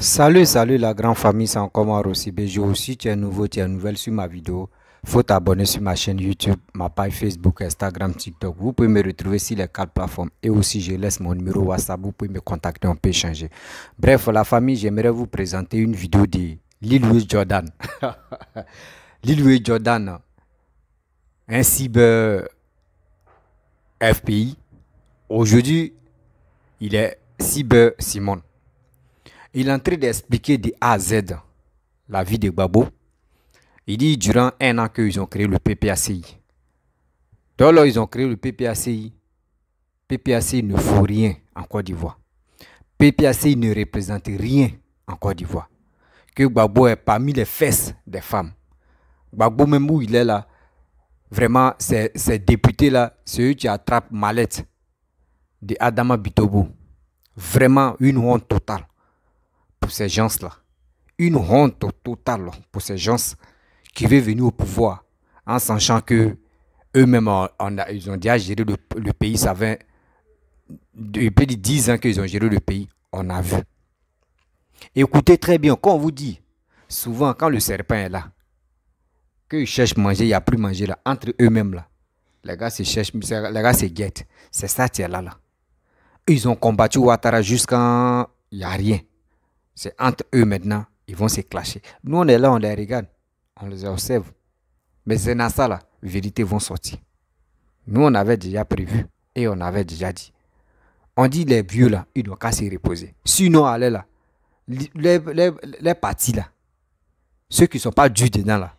Salut la grande famille, c'est encore moi Rossi Bejo. Si tu es nouveau, tu es nouvelle sur ma vidéo, faut t'abonner sur ma chaîne YouTube, ma page Facebook, Instagram, TikTok. Vous pouvez me retrouver sur les 4 plateformes et aussi je laisse mon numéro WhatsApp, vous pouvez me contacter, on peut échanger. Bref, la famille, j'aimerais vous présenter une vidéo de Lil Louis Jordan. Lil Louis Jordan, un cyber FPI. Aujourd'hui, il est cyber Simon. Il est en train d'expliquer de A à Z la vie de Gbagbo. Il dit durant un an qu'ils ont créé le PPACI. Donc là, ils ont créé le PPACI. PPACI ne faut rien en Côte d'Ivoire. PPACI ne représente rien en Côte d'Ivoire. Que Gbagbo est parmi les fesses des femmes. Gbagbo même où il est là, vraiment, ces députés-là, c'est eux qui attrapent mallette de Adama Bitobo. Vraiment une honte totale pour ces gens-là. Une honte totale pour ces gens qui veulent venir au pouvoir en sachant que eux-mêmes, ils ont déjà géré le pays. Ça fait depuis 10 ans qu'ils ont géré le pays. On a vu. Écoutez très bien, quand on vous dit, souvent quand le serpent est là, qu'ils cherchent à manger, il n'y a plus manger là, entre eux-mêmes là. Les gars se cherchent, les gars se guettent. C'est ça qui est là. Ils ont combattu Ouattara jusqu'à il n'y a rien. C'est entre eux maintenant, ils vont se clasher. Nous, on est là, on les regarde, on les observe. Mais c'est dans ça, là, les vérités vont sortir. Nous, on avait déjà prévu et on avait déjà dit. On dit les vieux, là, ils doivent qu'à se reposer. Sinon, allez là, les partis, là, ceux qui ne sont pas dus dedans, là,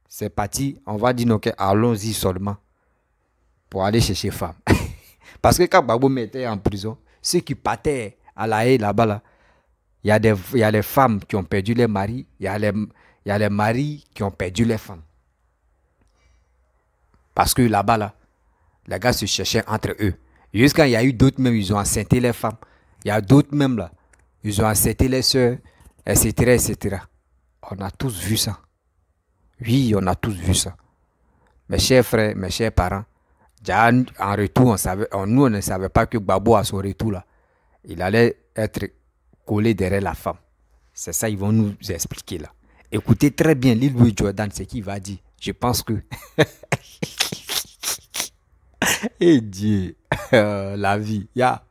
ces partis, on va dire, ok, allons-y seulement pour aller chercher femmes. Parce que quand Gbagbo mettait en prison, ceux qui partaient à la haie là-bas, là, il y a les femmes qui ont perdu les maris, il y a les maris qui ont perdu les femmes. Parce que là-bas, là, les gars se cherchaient entre eux. Jusqu'à il y a eu d'autres même, ils ont enceinté les femmes. Il y a d'autres même là, ils ont enceinté les soeurs, etc., etc. On a tous vu ça. Oui, on a tous vu ça. Mes chers frères, mes chers parents, en retour, nous, on ne savait pas que Gbagbo, à son retour, là, il allait être collé derrière la femme. C'est ça, ils vont nous expliquer là. Écoutez très bien Lil Louis Jordan, ce qu'il va dire. Je pense que... Et Dieu, la vie, il y a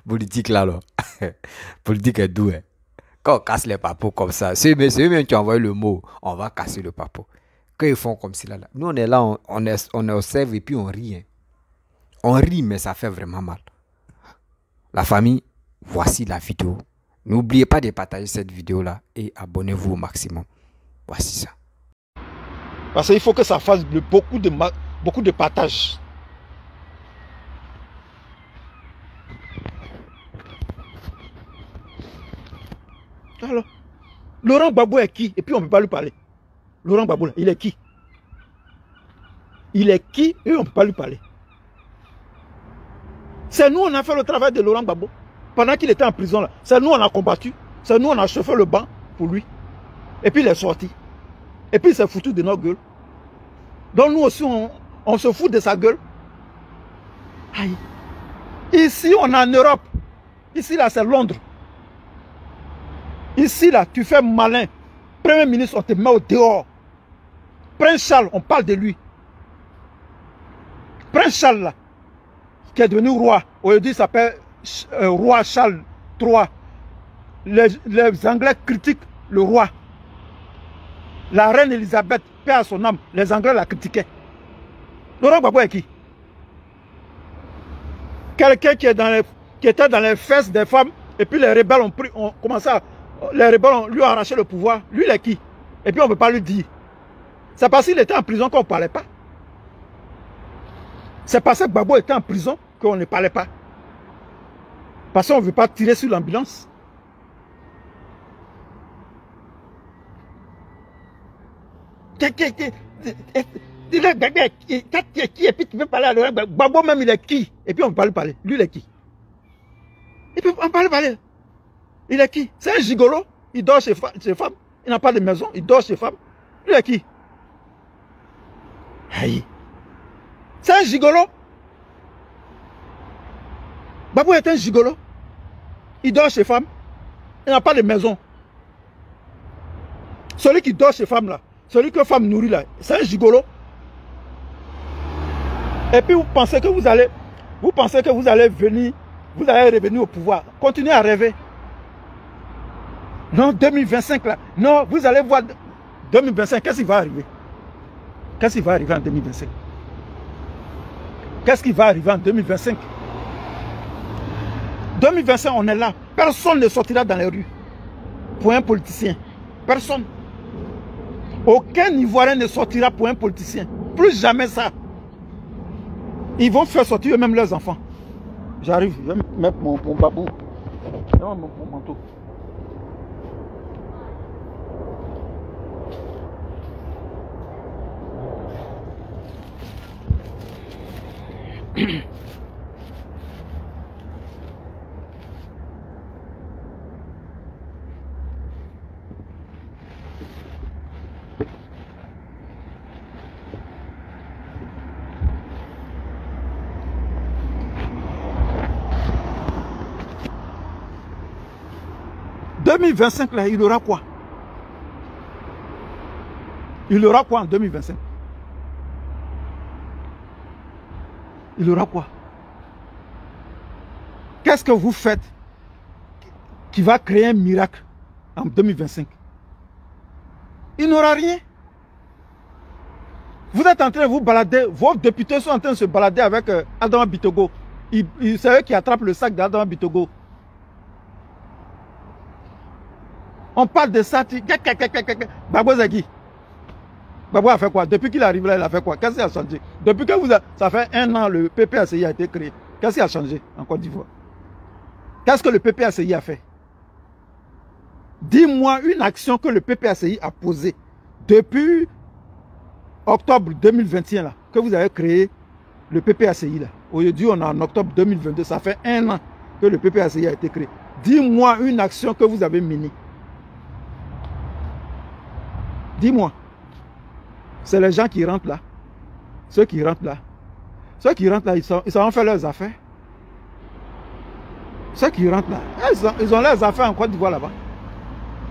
politique là, là. Politique est doué. Quand on casse les papos comme ça, c'est eux-mêmes qui ont envoyé le mot, on va casser le papo. Quand ils font comme cela, là, nous on est là, on observe et puis on rit. Hein. On rit, mais ça fait vraiment mal. La famille, voici la vidéo. N'oubliez pas de partager cette vidéo-là et abonnez-vous au maximum. Voici ça. Parce qu'il faut que ça fasse beaucoup de partage. Alors, Laurent Gbagbo est qui? Et puis on ne peut pas lui parler. Laurent Gbagbo, il est qui? Il est qui? Et on ne peut pas lui parler. C'est nous, on a fait le travail de Laurent Gbagbo. Pendant qu'il était en prison, là, c'est nous, on a combattu. C'est nous, on a chauffé le banc pour lui. Et puis il est sorti. Et puis il s'est foutu de notre gueule. Donc nous aussi, on se fout de sa gueule. Aïe. Ici, on est en Europe. Ici, là, c'est Londres. Ici, là, tu fais malin. Premier ministre, on te met au dehors. Prince Charles, on parle de lui. Prince Charles, là, qui est devenu roi. Aujourd'hui, il s'appelle roi Charles III. Les Anglais critiquent le roi. La reine Elisabeth, paix à son âme, les Anglais la critiquaient. Laurent Gbagbo est qui? Quelqu'un qui était dans les fesses des femmes, et puis les rebelles ont commencé à... Les rebelles lui ont arraché le pouvoir. Lui, il est qui? Et puis on ne peut pas lui dire. C'est parce qu'il était en prison qu'on ne parlait pas. C'est parce que Gbagbo était en prison qu'on ne parlait pas. Parce qu'on ne veut pas tirer sur l'ambulance. Il est qui? Et puis tu veux parler à Laurent Gbagbo même, il est qui? Et puis on ne peut pas lui parler. Lui, il est qui? Et puis on ne peut pas lui parler. Il est qui? C'est un gigolo. Il dort chez femmes. Il n'a pas de maison. Il dort chez femmes. Lui, il est qui? Aïe. C'est un gigolo. Gbagbo est un gigolo. Il dort chez femmes. Il n'a pas de maison. Celui qui dort chez femme là, celui que femme nourrit là, c'est un gigolo. Et puis vous pensez que vous allez venir, vous allez revenir au pouvoir. Continuez à rêver. Non, 2025 là. Non, vous allez voir 2025, qu'est-ce qui va arriver? Qu'est-ce qui va arriver en 2025? Qu'est-ce qui va arriver en 2025? 2025, on est là. Personne ne sortira dans les rues pour un politicien. Personne. Aucun Ivoirien ne sortira pour un politicien. Plus jamais ça. Ils vont faire sortir eux-mêmes leurs enfants. J'arrive, je vais mettre mon babou. Mon manteau. En 2025 là, il aura quoi? Il aura quoi en 2025? Il aura quoi? Qu'est-ce que vous faites qui va créer un miracle en 2025? Il n'aura rien. Vous êtes en train de vous balader, vos députés sont en train de se balader avec Adama Bitogo. C'est eux qui attrapent le sac d'Adama Bitogo. On parle de ça, Babo Zagui. Babo a fait quoi? Depuis qu'il arrive là, il a fait quoi? Qu'est-ce qui a changé? Depuis que ça fait 1 an, le PPACI a été créé. Qu'est-ce qui a changé en Côte d'Ivoire? Qu'est-ce que le PPACI a fait? Dis-moi une action que le PPACI a posée depuis octobre 2021, là, que vous avez créé le PPACI. Là. Aujourd'hui, on est en octobre 2022. Ça fait 1 an que le PPACI a été créé. Dis-moi une action que vous avez menée. Dis-moi. C'est les gens qui rentrent là. Ceux qui rentrent là. Ceux qui rentrent là, ils ont fait leurs affaires. Ceux qui rentrent là, ils ont leurs affaires en Côte d'Ivoire là-bas.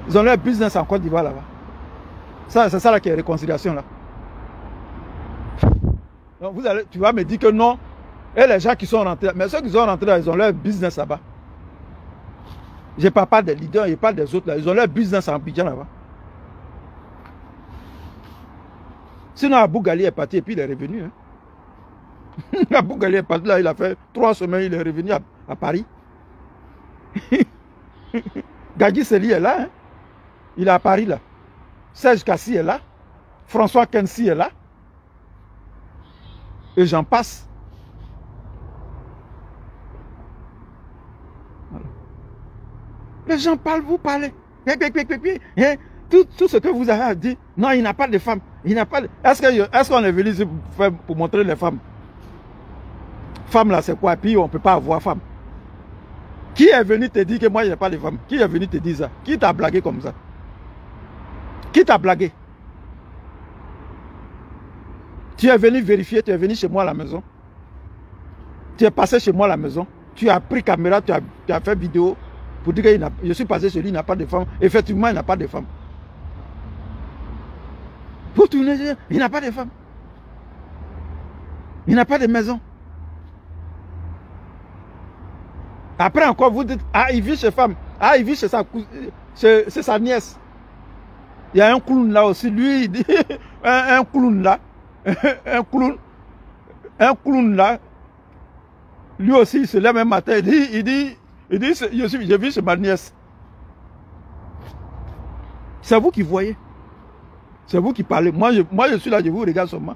Ils ont leur business en Côte d'Ivoire là-bas. C'est ça là qui est réconciliation là. Donc tu vas me dire que non. Et les gens qui sont rentrés là, mais ceux qui sont rentrés là, ils ont leur business là-bas. Je ne parle pas des leaders, je parle des autres là. Ils ont leur business en Abidjan là-bas. Sinon, Abou Gali est parti et puis il est revenu. Hein. Abou Gali est parti là, il a fait 3 semaines, il est revenu à Paris. Gadji Seli est là. Hein. Il est à Paris là. Serge Kassi est là. François Kensi est là. Et j'en passe. Voilà. Les gens parlent, vous parlez. Tout ce que vous avez dit, non, il n'a pas de femmes. Il n'a pas de... Est-ce qu'on est venu ici pour montrer les femmes? Femmes là, c'est quoi? Puis on ne peut pas avoir femme. Qui est venu te dire que moi, il n'y a pas de femmes? Qui est venu te dire ça? Qui t'a blagué comme ça? Qui t'a blagué? Tu es venu vérifier, tu es venu chez moi à la maison. Tu es passé chez moi à la maison. Tu as pris caméra, tu as fait vidéo pour dire que je suis passé chez lui, il n'a pas de femme. Effectivement, il n'a pas de femme. Pour tourner, il n'a pas de femme. Il n'a pas de maison. Après encore, vous dites, ah, il vit chez femme. Ah, il vit chez sa nièce. Il y a un clown là aussi. Lui, il dit, un clown là. Un clown là. Lui aussi, il se lève un matin. Il dit, je vis chez ma nièce. C'est vous qui voyez. C'est vous qui parlez. Moi, je suis là, je vous regarde seulement.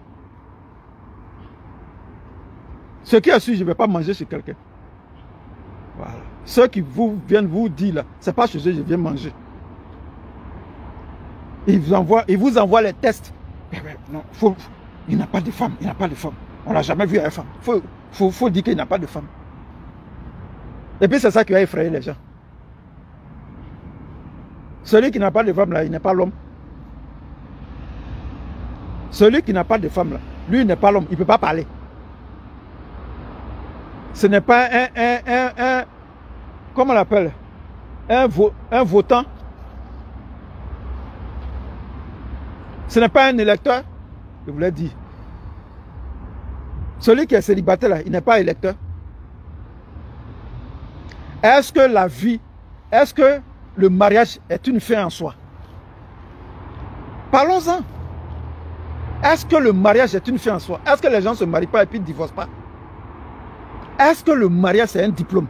Ce qui est sûr, je ne vais pas manger chez quelqu'un. Voilà. Ceux qui viennent vous dire là, c'est pas chez eux, je viens manger. Ils vous envoient les tests. Non, il n'a pas de femme, il n'a pas de femme. On l'a jamais vu à une femme. Faut dire qu'il n'a pas de femme. Et puis c'est ça qui va effrayer les gens. Celui qui n'a pas de femme là, il n'est pas l'homme. Celui qui n'a pas de femme là, lui il n'est pas l'homme, il ne peut pas parler. Ce n'est pas comment on l'appelle, un votant. Ce n'est pas un électeur, je vous l'ai dit. Celui qui est célibataire là, il n'est pas électeur. Est-ce que la vie, est-ce que le mariage est une fin en soi? Parlons-en. Est-ce que le mariage est une fin en soi? Est-ce que les gens ne se marient pas et puis ne divorcent pas? Est-ce que le mariage c'est un diplôme?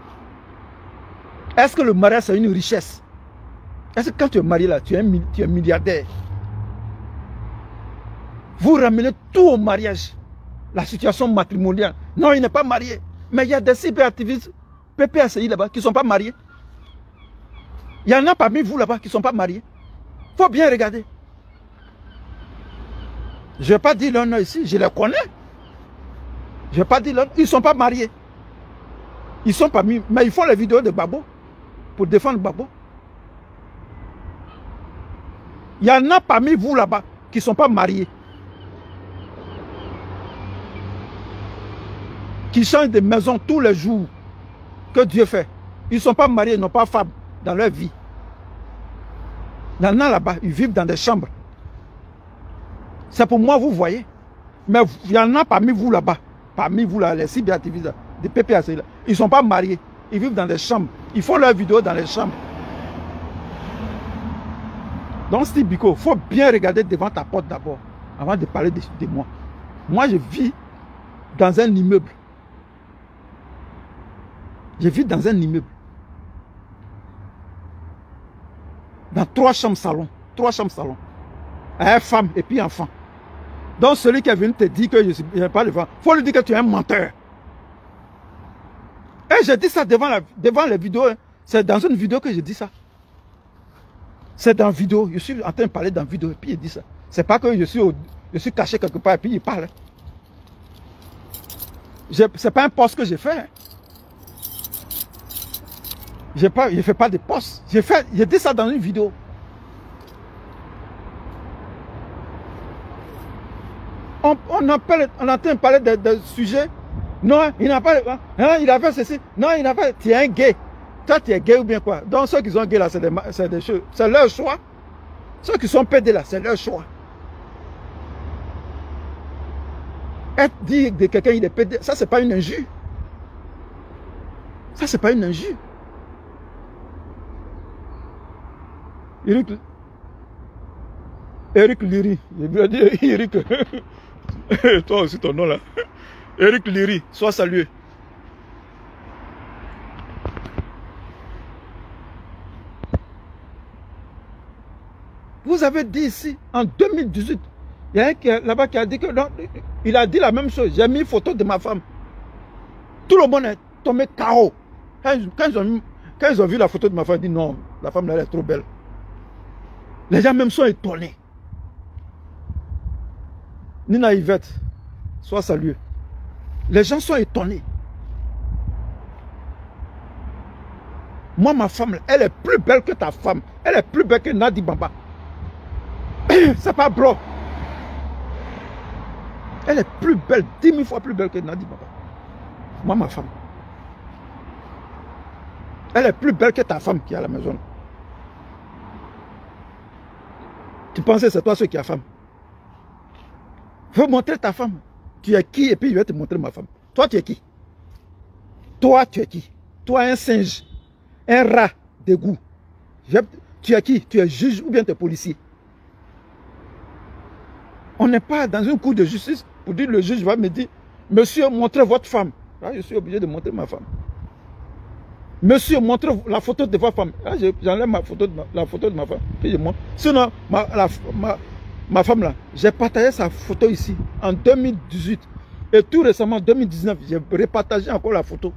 Est-ce que le mariage c'est une richesse? Est-ce que quand tu es marié là, tu es milliardaire? Vous ramenez tout au mariage. La situation matrimoniale. Non, il n'est pas marié. Mais il y a des cyberactivistes PPACI là-bas qui ne sont pas mariés. Il y en a parmi vous là-bas qui ne sont pas mariés. Il faut bien regarder. Je ne vais pas dire leur nom ici, je les connais. Je ne vais pas dire leur nom. Ils ne sont pas mariés. Ils sont parmi, mais ils font les vidéos de Gbagbo pour défendre Gbagbo. Il y en a parmi vous là-bas qui ne sont pas mariés. Qui changent de maison tous les jours. Que Dieu fait. Ils ne sont pas mariés, ils n'ont pas de femme dans leur vie. Il y en a là-bas, ils vivent dans des chambres. C'est pour moi, vous voyez. Mais il y en a parmi vous là-bas. Parmi vous là, les cyberactivistes, des PPAC là. Ils ne sont pas mariés. Ils vivent dans des chambres. Ils font leurs vidéos dans les chambres. Donc Steve Biko, il faut bien regarder devant ta porte d'abord. Avant de parler de moi. Moi, je vis dans un immeuble. Je vis dans un immeuble. Dans 3 chambres salon. 3 chambres salon. Avec femme et puis enfant. Donc celui qui est venu te dire que je n'ai pas le vent, il faut lui dire que tu es un menteur. Et je dis ça devant les vidéos. Hein. C'est dans une vidéo que je dis ça. C'est dans une vidéo. Je suis en train de parler dans une vidéo et puis il dit ça. C'est pas que je suis caché quelque part et puis il parle. C'est pas un poste que j'ai fait. Hein. Je ne fais pas de poste. Je dis ça dans une vidéo. On est en train de parler de sujets. Non, il n'a pas. Hein, il a fait ceci. Non, il n'a pas. Tu es un gay. Toi, tu es gay ou bien quoi? Donc, ceux qui sont gays là, c'est des choses. C'est leur choix. Ceux qui sont pédés là, c'est leur choix. Être dit de quelqu'un il est pédé, ça, c'est pas une injure. Ça, c'est pas une injure. Eric Liri. Je vais dire Eric. Toi aussi ton nom là. Eric Liri, sois salué. Vous avez dit ici, en 2018, il y a un là-bas qui a dit que non, il a dit la même chose. J'ai mis une photo de ma femme. Tout le monde est tombé KO. Quand ils ont vu la photo de ma femme, ils ont dit non, la femme là elle est trop belle. Les gens même sont étonnés. Nina Yvette, sois salué. Les gens sont étonnés. Moi, ma femme, elle est plus belle que ta femme. Elle est plus belle que Nadi Baba. C'est pas bro. Elle est plus belle, 10 000 fois plus belle que Nadi Baba. Moi, ma femme. Elle est plus belle que ta femme qui est à la maison. Tu pensais que c'est toi ceux qui a femme. Je veux montrer ta femme. Tu es qui? Et puis je vais te montrer ma femme. Toi, tu es qui? Toi, tu es qui? Toi, un singe. Un rat d'égout. Tu es qui? Tu es juge ou bien tu es policier? On n'est pas dans une cour de justice pour dire le juge va me dire, monsieur, montrez votre femme. Là, je suis obligé de montrer ma femme. Monsieur, montrez la photo de votre femme. Là, j'enlève la photo de ma femme. Puis je montre. Sinon, ma femme là, j'ai partagé sa photo ici en 2018. Et tout récemment, en 2019, j'ai repartagé encore la photo.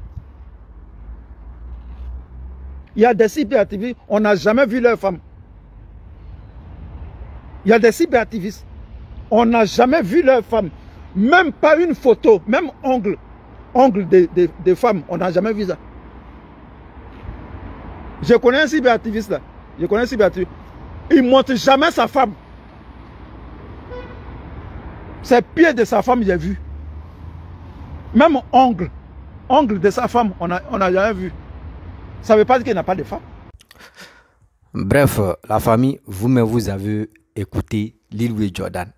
Il y a des cyberactivistes, on n'a jamais vu leur femme. Il y a des cyberactivistes, on n'a jamais vu leur femme. Même pas une photo, même ongle de femmes, on n'a jamais vu ça. Je connais un cyberactiviste là. Je connais un cyberactiviste. Il ne montre jamais sa femme. Ses pieds de sa femme, j'ai vu. Même ongle de sa femme, on n'a jamais vu. Ça ne veut pas dire qu'il n'a pas de femme. Bref, la famille, vous-même, vous avez écouter Lil Wayne Jordan.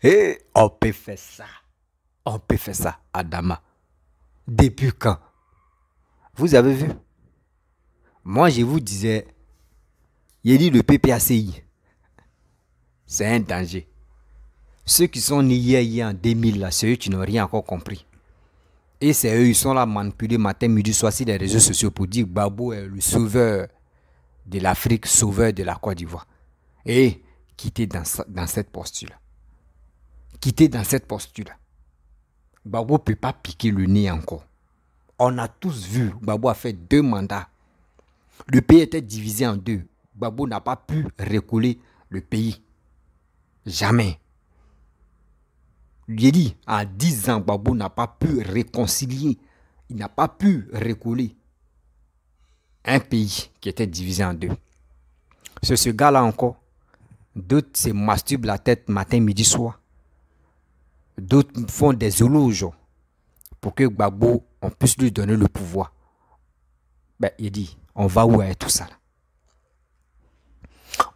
Et on peut faire ça. On peut faire ça, Adama. Depuis quand? Vous avez vu? Moi, je vous disais, il dit le PPACI, c'est un danger. Ceux qui sont nés hier en 2000, là, c'est eux qui n'ont rien encore compris. Et c'est eux, ils sont là manipulés matin, midi, soir sur les réseaux sociaux pour dire que Gbagbo est le sauveur de l'Afrique, sauveur de la Côte d'Ivoire. Et quittez dans cette posture-là. Quittez dans cette posture-là. Gbagbo ne peut pas piquer le nez encore. On a tous vu, Gbagbo a fait 2 mandats. Le pays était divisé en 2. Gbagbo n'a pas pu recoller le pays. Jamais. Lui ai dit, en 10 ans, Gbagbo n'a pas pu réconcilier. Il n'a pas pu recoller un pays qui était divisé en 2. C'est ce gars-là encore. D'autres se masturbent la tête matin, midi, soir. D'autres font des éloges pour que Gbagbo, on puisse lui donner le pouvoir. Ben, il dit, on va où est tout ça là?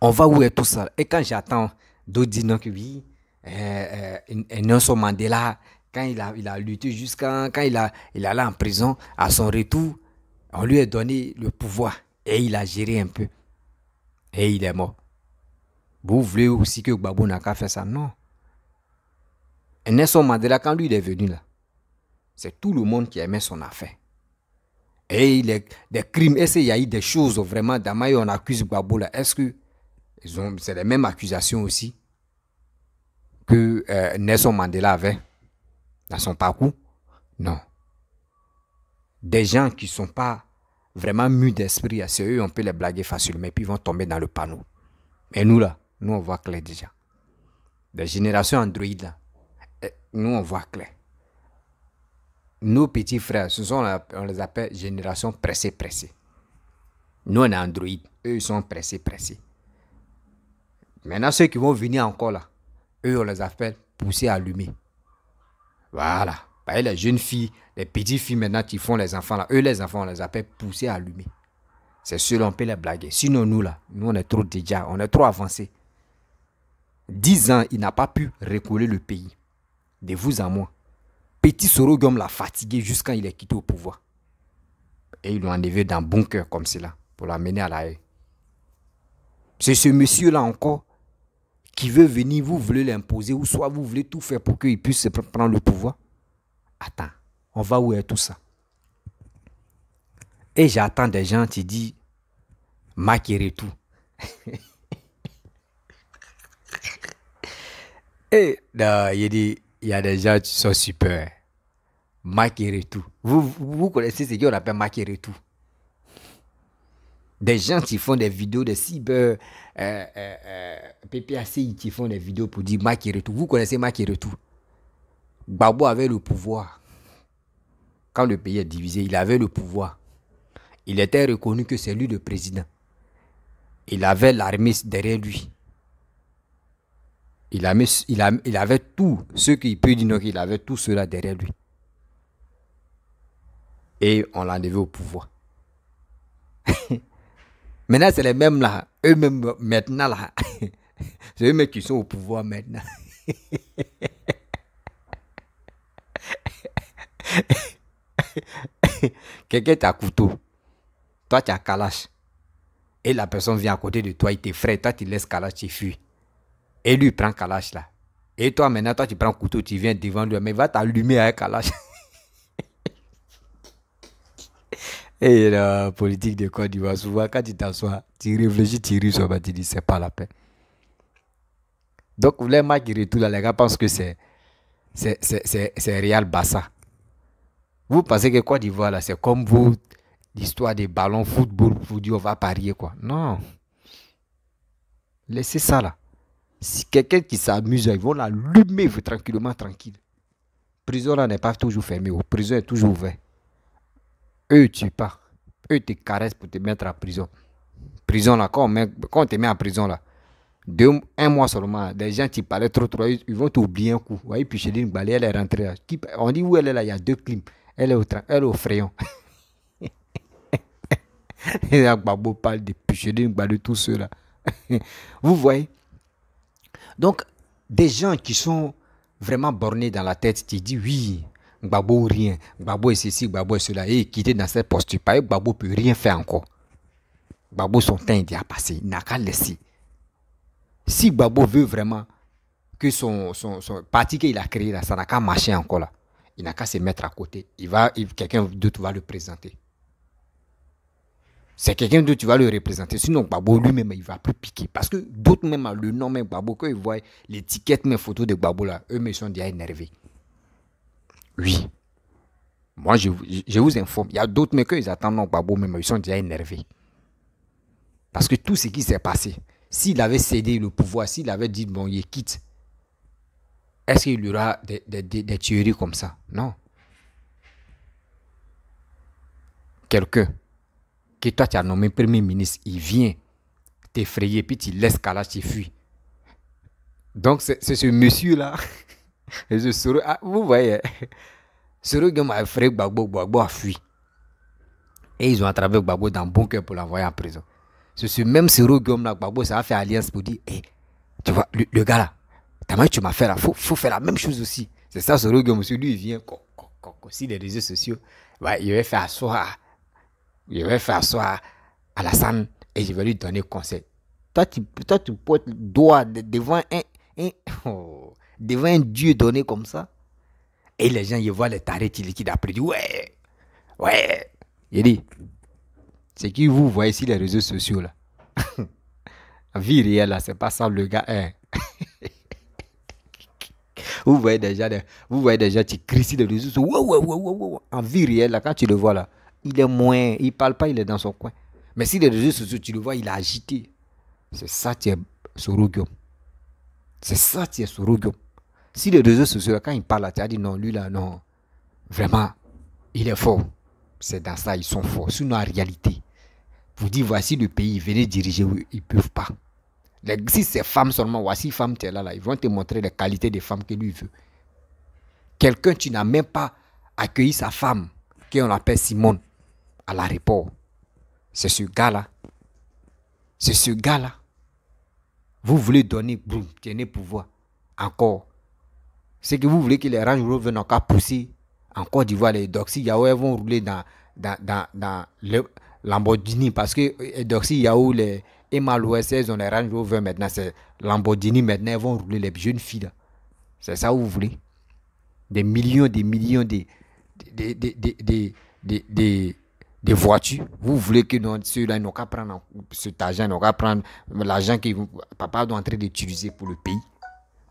On va où est tout ça là? Et quand j'attends d'autres dire non que oui, Nelson Mandela, quand il a lutté jusqu'à quand il allait en prison, à son retour, on lui a donné le pouvoir et il a géré un peu. Et il est mort. Vous voulez aussi que Gbagbo n'a qu'à faire ça? Non. Et Nelson Mandela, quand lui il est venu là, c'est tout le monde qui aimait son affaire. Et il est des crimes. Est-ce qu'il y a eu des choses vraiment d'Amaï, on accuse Gbagbo là? Est-ce que c'est les mêmes accusations aussi que Nelson Mandela avait dans son parcours? Non. Des gens qui ne sont pas vraiment mûrs d'esprit, c'est eux, on peut les blaguer facilement, et puis ils vont tomber dans le panneau. Mais nous là, nous on voit clair déjà. Des générations Android là, nous on voit clair. Nos petits frères, on les appelle génération pressée. Nous on est Android, eux ils sont pressés. Maintenant ceux qui vont venir encore là, eux on les appelle poussés allumés. Voilà. Les jeunes filles, les petites filles maintenant qui font les enfants là, eux les enfants on les appelle poussés allumés. C'est sûr on peut les blaguer. Sinon nous là, nous on est trop déjà, on est trop avancés. 10 ans, il n'a pas pu recoller le pays. De vous à moi. Petit Sorogum l'a fatigué jusqu'à il est quitté au pouvoir. Et ils l'ont enlevé dans un bunker comme cela pour l'amener à la haie. C'est ce monsieur-là encore qui veut venir, vous voulez l'imposer ou soit vous voulez tout faire pour qu'il puisse prendre le pouvoir. Attends, on va où est tout ça? Et j'attends des gens qui disent Macky tout. Et il y a des gens qui sont super. Macky tout. Vous connaissez ce qu'on appelle Macky tout. Des gens qui font des vidéos de cyber, PPACI qui font des vidéos pour dire Macky tout. Vous connaissez Macky tout? Gbagbo avait le pouvoir. Quand le pays est divisé, il avait le pouvoir. Il était reconnu que c'est lui le président. Il avait l'armée derrière lui. Il avait tout. Ce qu'il peut dire, il avait tout cela derrière lui. Et on l'a enlevé au pouvoir. Maintenant, c'est les mêmes là. Eux-mêmes maintenant là. C'est eux-mêmes qui sont au pouvoir maintenant. Quelqu'un t'a couteau. Toi, tu as Kalash. Et la personne vient à côté de toi, il t'effraie. Toi, tu laisses Kalash, tu fuis. Et lui, il prend Kalash là. Et toi, maintenant, toi, tu prends couteau, tu viens devant lui. Mais il va t'allumer avec Kalash. Et la politique de Côte d'Ivoire, souvent, quand tu t'assois, tu réfléchis, tu ris, tu dis, c'est pas la peine. Donc, les matchs qui retournent là, les gars pensent que c'est Real Bassa. Vous pensez que Côte d'Ivoire, là, c'est comme vous, l'histoire des ballons football, vous dites, on va parier, quoi. Non. Laissez ça, là. Si quelqu'un qui s'amuse, ils vont l'allumer tranquillement, tranquille. Prison, là, n'est pas toujours fermée. Prison est toujours ouverte. Eux, tu pars. Eux, te caressent pour te mettre en prison. Prison, là, quand on te met en prison, là, 1 mois seulement, des gens qui parlaient trop, ils vont t'oublier un coup. Vous voyez, puis chez Line Balé, elle est rentrée là. On dit où elle est là, il y a 2 clims. Elle est au crayon. Et Gbagbo parle de Pichedine, de tout cela. Vous voyez? Donc, des gens qui sont vraiment bornés dans la tête, qui disent oui, Gbagbo rien, Gbagbo est ceci, Gbagbo est cela, et quitter dans cette posture, parce que Gbagbo ne peut rien faire encore. Gbagbo, son temps est déjà passé, il n'a qu'à laisser. Si Gbagbo veut vraiment que son parti qu'il a créé là, ça n'a qu'à marcher encore là, il n'a qu'à se mettre à côté. Quelqu'un d'autre va le présenter. C'est quelqu'un d'autre qui va le représenter. Sinon, Gbagbo lui-même, il ne va plus piquer. Parce que d'autres même, le nom même Gbagbo, quand ils voient l'étiquette, mes photos de Gbagbo là, eux, ils sont déjà énervés. Oui. Moi, je vous informe. Il y a d'autres, mais quand ils attendent non Gbagbo même, ils sont déjà énervés. Parce que tout ce qui s'est passé, s'il avait cédé le pouvoir, s'il avait dit, bon, il quitte, est-ce qu'il y aura des tueries comme ça? Non. Quelqu'un que toi tu as nommé premier ministre, il vient t'effrayer, puis tu laisses Kalash, tu fuis. Donc c'est ce monsieur-là, vous voyez, Sorogum a effrayé Gbagbo, Gbagbo a fui. Et ils ont attrapé Gbagbo dans le bunker pour l'envoyer en prison. C'est ce même Sorogum-là, Gbagbo, ça a fait alliance pour dire, hey, tu vois, le gars là, tu m'as fait là, faut faire la même chose aussi. C'est ça Sorogum, monsieur, lui il vient, si les réseaux sociaux, ouais, il va faire asseoir. Je vais faire ça à la scène et je vais lui donner conseil. Toi, tu portes le doigt devant devant un Dieu donné comme ça. Et les gens, ils voient les tarés qui liquident après. Ils disent, ouais. Il dit, c'est qui vous voyez ici les réseaux sociaux là. La vie réelle là, c'est pas ça le gars. Vous voyez déjà qui crient sur les réseaux sociaux. Ouais. En vie réelle là, quand tu le vois là, il est moins, il parle pas, il est dans son coin. Mais si les réseaux sociaux, tu le vois, il est agité. C'est ça qui est Sorogum. C'est ça qui est Sorogum. Si les réseaux sociaux, quand il parle, tu as dit non, lui là, non. Vraiment, il est fort. C'est dans ça, ils sont forts. Sinon, en réalité, vous dites, voici le pays, venez diriger, ils ne peuvent pas. Si c'est femmes seulement, voici femmes, tu es là, ils vont te montrer les qualités des femmes que lui veut. Quelqu'un, tu n'as même pas accueilli sa femme, qu'on appelle Simone, à l'aéroport. C'est ce gars-là. C'est ce gars-là. Vous voulez donner, boum, tenez pouvoir. Encore. C'est que vous voulez que les Range Rover n'ont qu'à pousser en Côte d'Ivoire, les Doxy Yahoo vont rouler dans le Lamborghini. Parce que les Doxy Yahoo, les Emal-OS, ils ont les Range Rover maintenant. C'est Lamborghini maintenant, ils vont rouler les jeunes filles. C'est ça que vous voulez. Des millions des voitures. Vous voulez que ceux-là n'ont qu'à prendre cet argent, n'ont qu'à prendre l'argent que papa doit entrer d'utiliser pour le pays,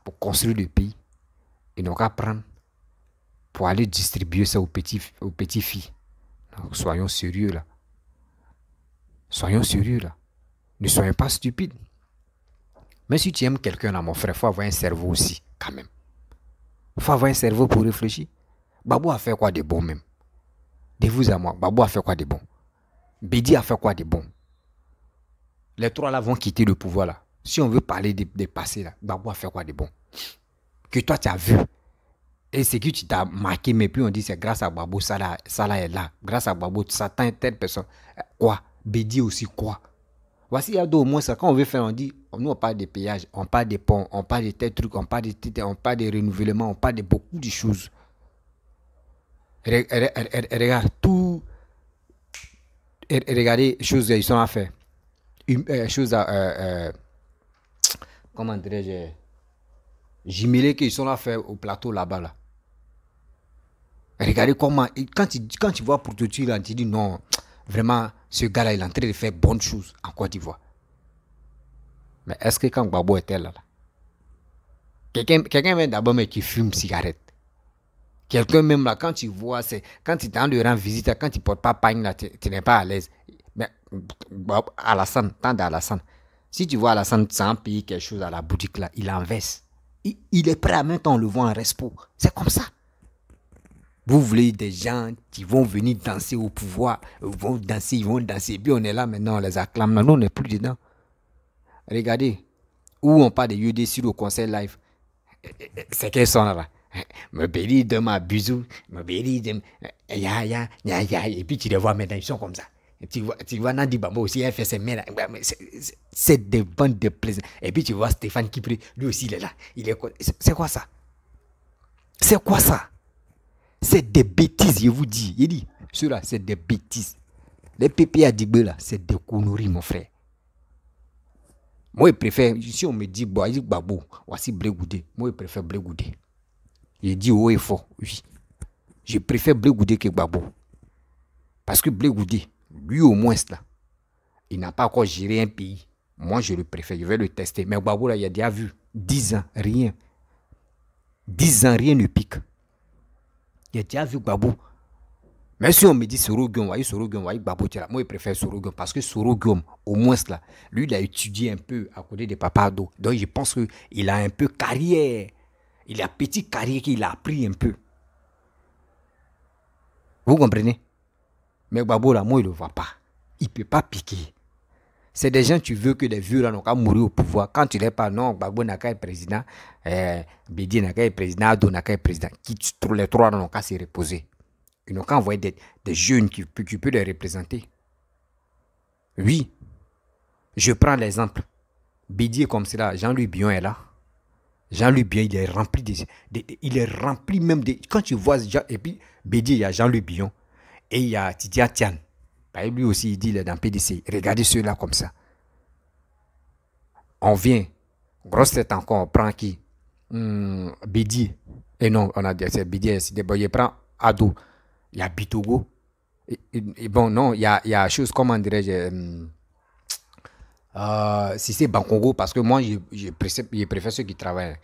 pour construire le pays. Ils n'ont qu'à prendre pour aller distribuer ça aux petits filles. Donc, soyons sérieux là. Soyons sérieux là. Ne soyons pas stupides. Mais si tu aimes quelqu'un là, mon frère, il faut avoir un cerveau aussi, quand même. Il faut avoir un cerveau pour réfléchir. Gbagbo a fait quoi de bon même? De vous à moi, Gbagbo a fait quoi de bon? Bédi a fait quoi de bon? Les trois là vont quitter le pouvoir là. Si on veut parler des passés là, Gbagbo a fait quoi de bon? Que toi tu as vu. Et c'est que tu t'as marqué, mais puis on dit c'est grâce à Gbagbo, ça là est là. Grâce à Gbagbo, ça t'a telle personne. Quoi? Bédi aussi quoi? Voici, il y a au moins ça. Quand on veut faire, on dit, nous on parle des péages, on parle des ponts, on parle de tels trucs, on parle de renouvellement, on parle de beaucoup de choses. Regarde, tout. Regardez, choses ils sont à faire. Choses à. Comment dirais-je? Jumelé qu'ils sont là à faire au plateau là-bas. Là. Regardez comment. Quand tu vois pour tout tu dis non, vraiment, ce gars-là, il est en train de faire bonnes choses en Côte d'Ivoire. Mais est-ce que quand Gbagbo était là, quelqu'un même d'abord qui fume cigarette. Quelqu'un même là, quand tu vois, quand tu t'en lui rends visite, quand tu ne portes pas pagne là, tu n'es pas à l'aise. Mais Alassane, tant d'Alassane, si tu vois Alassane sans payer quelque chose à la boutique là, il en verse. Il est prêt à même temps on le voit en respo. C'est comme ça. Vous voulez des gens qui vont venir danser au pouvoir, ils vont danser. Puis on est là maintenant, on les acclame. Non, on n'est plus dedans. Regardez, où on parle de UD sur le conseil live. C'est quels sont là? Me béni de ma bisou, me béni de ya. Et puis tu les vois maintenant, ils sont comme ça. Et tu vois Nandi Bambo aussi, il fait ses mains là. C'est des bandes de plaisir. Et puis tu vois Stéphane Kipré, lui aussi il est là. C'est quoi ça? C'est quoi ça? C'est des bêtises, je vous dis. Il dit, ceux-là, c'est des bêtises. Les pépés à Digbe là, c'est des conneries, mon frère. Moi, je préfère, si on me dit, Babo, voici Blégoudé. Moi, je préfère Blégoudé. Je dis haut et fort, oui. Je préfère Blégoudé que Babo. Parce que Blégoudé, lui au moins, là, il n'a pas encore géré un pays. Moi, je le préfère, je vais le tester. Mais Babo, là, il a déjà vu 10 ans, rien. 10 ans, rien ne pique. Il a déjà vu Babo. Mais si on me dit Soroguiom, Babo, moi je préfère Soroguiom parce que Soroguiom, au moins là, lui il a étudié un peu à côté de Papado. Donc je pense qu'il a un peu carrière. Il a petit carrière qu'il a appris un peu. Vous comprenez? Mais Babo là, moi il ne le voit pas. Il ne peut pas piquer. C'est des gens, tu veux que des vieux là n'ont qu'à mourir au pouvoir. Quand tu n'es pas, non, Babo n'a qu'à être président, Bédi n'a qu'à être président, Ado n'a qu'à être président. Les trois n'ont qu'à se reposer. Ils n'ont qu'à envoyer des jeunes qui peuvent les représenter. Oui. Je prends l'exemple. Bédi est comme cela. Jean-Louis Bion est là. Jean-Louis Bion, il est rempli il est rempli même de... Quand tu vois... Et puis, Bédi, il y a Jean-Louis Bion. Et il y a Titia Tian. Lui aussi, il dit, il est dans PDC. Regardez ceux-là comme ça. On vient. Grosse tête encore, on prend qui? Bédi. Et non, on a dit, c'est Bédi. Il prend Ado. Il y a Bitogo. Et bon, non, il y a chose, comment dirais-je, si c'est Bankongo, parce que moi, je préfère ceux qui travaillent.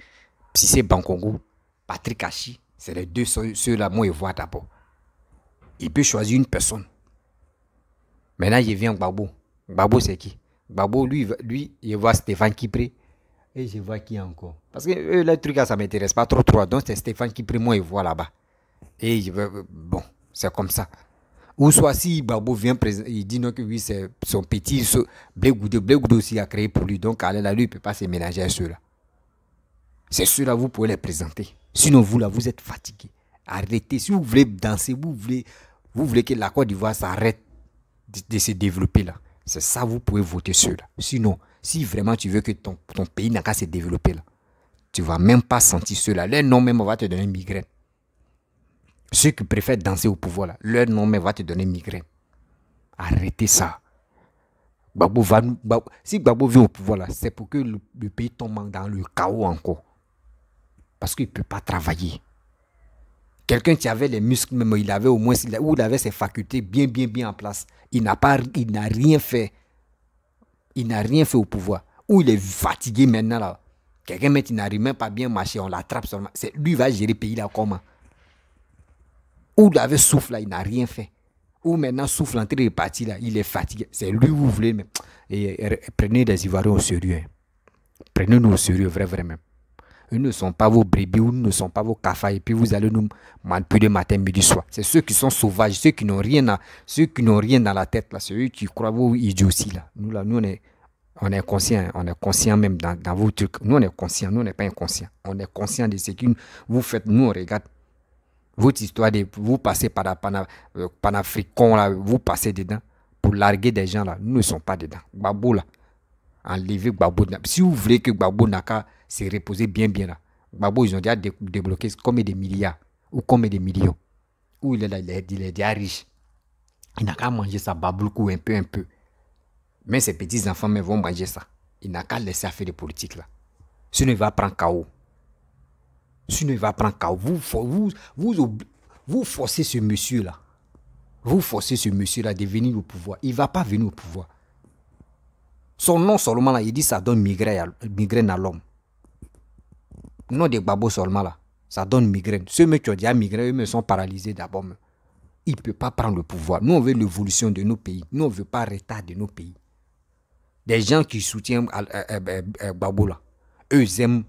Si c'est Bankongo, Patrick Hachi, c'est les deux ceux-là, moi, je vois d'abord. Il peut choisir une personne. Maintenant, il vient Gbagbo. Gbagbo, c'est qui? Gbagbo, lui, il voit Stéphane Kipré. Et je vois qui encore. Parce que le truc, ça ne m'intéresse pas trop. Donc, c'est Stéphane Kipré, moi, je vois là-bas. Et je veux, bon, c'est comme ça. Ou soit si Gbagbo vient, il dit non que oui, c'est son petit Blégoudé. Blégoudé aussi a créé pour lui. Donc, lui, il ne peut pas se mélanger à ceux-là. C'est ceux-là, vous pouvez les présenter. Sinon, vous, là, vous êtes fatigué. Arrêtez. Si vous voulez danser, vous voulez que la Côte d'Ivoire s'arrête de se développer là. C'est ça, vous pouvez voter ceux-là. Sinon, si vraiment tu veux que ton pays n'a qu'à se développer là, tu ne vas même pas sentir ceux-là. Leur nom même va te donner une migraine. Ceux qui préfèrent danser au pouvoir là, leur nom même va te donner une migraine. Arrêtez ça. Si Gbagbo vient au pouvoir là, c'est pour que le pays tombe dans le chaos encore. Parce qu'il ne peut pas travailler. Quelqu'un qui avait les muscles, même il avait au moins, il avait ses facultés bien en place. Il n'a rien fait. Il n'a rien fait au pouvoir. Ou il est fatigué maintenant là. Quelqu'un qui n'arrive même pas bien marcher, on l'attrape seulement. Lui va gérer le pays là comment? Ou il avait souffle là, il n'a rien fait. Ou maintenant souffle en train de partir là, il est fatigué. C'est lui vous voulez même. Et prenez les Ivoiriens au sérieux. Prenez-nous au sérieux, vrai même. Ils ne sont pas vos brebis, ou ne sont pas vos cafards, et puis vous allez nous manipuler matin, midi, soir. C'est ceux qui sont sauvages, ceux qui n'ont rien dans la tête, là, c'est eux qui croient vos idioties, là. Nous, on est conscient même dans vos trucs. Nous, on est conscient, nous, on n'est pas inconscient. On est conscient de ce que vous faites, nous, on regarde. Votre histoire, vous passez par la panafricain, là, vous passez dedans, pour larguer des gens, là, nous ne sommes pas dedans. Gbagbo, là. Enlever Gbagbo. Si vous voulez que Gbagbo n'a qu'à se reposer bien là. Gbagbo, ils ont déjà débloqué combien de milliards ou combien de millions. Ou il est déjà riche. Il n'a qu'à manger ça, babloukou, un peu. Mais ses petits-enfants vont manger ça. Il n'a qu'à laisser faire des politiques là. Sinon, il va prendre KO. Vous forcez ce monsieur là. Vous forcez ce monsieur là de venir au pouvoir. Il ne va pas venir au pouvoir. Son nom seulement là, il dit ça donne migraine à l'homme. Nom de Gbagbo seulement là, ça donne migraine. Ceux qui ont déjà migraine, eux sont paralysés d'abord. Il ne peut pas prendre le pouvoir. Nous, on veut l'évolution de nos pays. Nous, on ne veut pas retard de nos pays. Des gens qui soutiennent Gbagbo là, eux aiment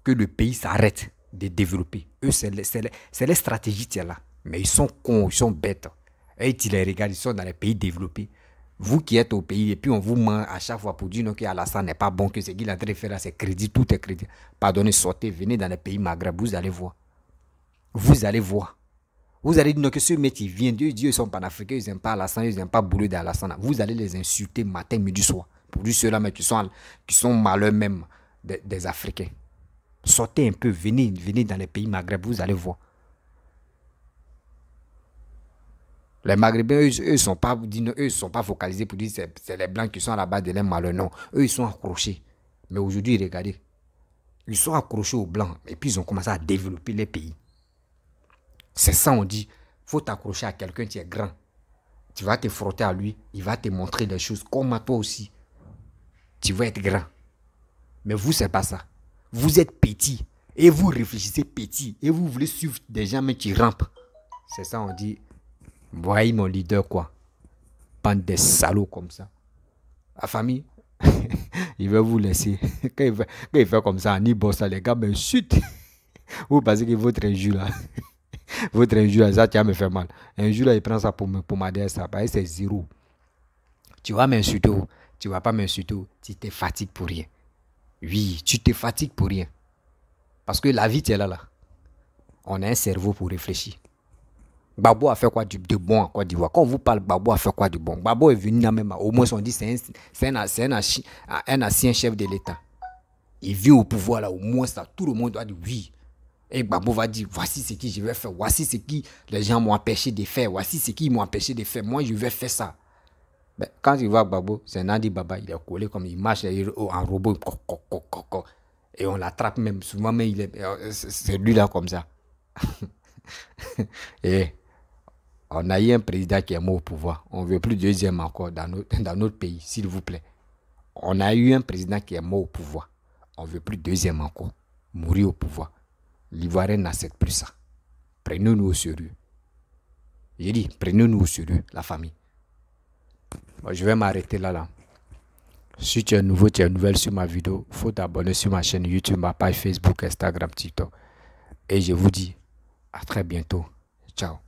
que le pays s'arrête de développer. Eux, c'est les stratégies qui sont là. Mais ils sont cons, ils sont bêtes. Et ils les regardent, ils sont dans les pays développés. Vous qui êtes au pays, et puis on vous ment à chaque fois pour dire que Alassane n'est pas bon, que ce qu'il est en train de faire là, c'est crédit, tout est crédit. Pardonnez, sortez, venez dans les pays Maghreb, vous allez voir. Vous allez voir. Vous allez dire non, que ceux mecs qui viennent, ils sont panafricains, ils n'aiment pas Alassane, ils n'aiment pas Boulou d'Alassane. Vous allez les insulter matin, midi, soir. Pour dire ceux-là, mais qui sont malheureux même des Africains. Sortez un peu, venez dans les pays Maghreb, vous allez voir. Les Maghrébins, eux, ils sont pas focalisés pour dire que c'est les Blancs qui sont à la base de leurs malheurs. Non, eux, ils sont accrochés. Mais aujourd'hui, regardez, ils sont accrochés aux Blancs. Et puis, ils ont commencé à développer les pays. C'est ça, on dit, il faut t'accrocher à quelqu'un qui est grand. Tu vas te frotter à lui, il va te montrer des choses comme à toi aussi. Tu vas être grand. Mais vous, c'est pas ça. Vous êtes petit et vous réfléchissez petit et vous voulez suivre des gens mais qui rampent. C'est ça, on dit, voyez mon leader quoi. Bande des salauds comme ça. La famille, il va vous laisser. Quand il fait comme ça, ni bon ça, les gars, mais chut. Vous pensez que votre injure là. Votre injure, ça, tu vas me faire mal. Un jour, là, il prend ça pour m'aider, ça. C'est zéro. Tu vas m'insulter, tu vas pas m'insulter, tu te fatigues pour rien. Oui, tu te fatigues pour rien. Parce que la vie, tu es là. On a un cerveau pour réfléchir. Gbagbo a fait quoi de bon en Côte d'Ivoire? Quand on vous parle, Gbagbo a fait quoi de bon? Gbagbo est venu là même, au moins on dit c'est un ancien chef de l'État. Il vient au pouvoir là, au moins ça, tout le monde doit dire oui. Et Gbagbo va dire, voici ce que je vais faire, voici ce que les gens m'ont empêché de faire, voici ce qu'ils m'ont empêché de faire, moi je vais faire ça. Ben, quand tu vois Gbagbo, c'est Nandi Baba, il est collé comme il marche en robot, et on l'attrape même, souvent mais c'est lui là comme ça. Et on a eu un président qui est mort au pouvoir, on ne veut plus deuxième encore dans notre pays, s'il vous plaît. On a eu un président qui est mort au pouvoir, on ne veut plus deuxième encore, mourir au pouvoir. L'Ivoirien n'accepte plus ça. Prenez-nous au sérieux. J'ai dit, prenez-nous au sérieux, la famille. Bon, je vais m'arrêter là. Si tu es nouveau, tu es nouvelle sur ma vidéo, il faut t'abonner sur ma chaîne YouTube, ma page Facebook, Instagram, TikTok. Et je vous dis à très bientôt. Ciao.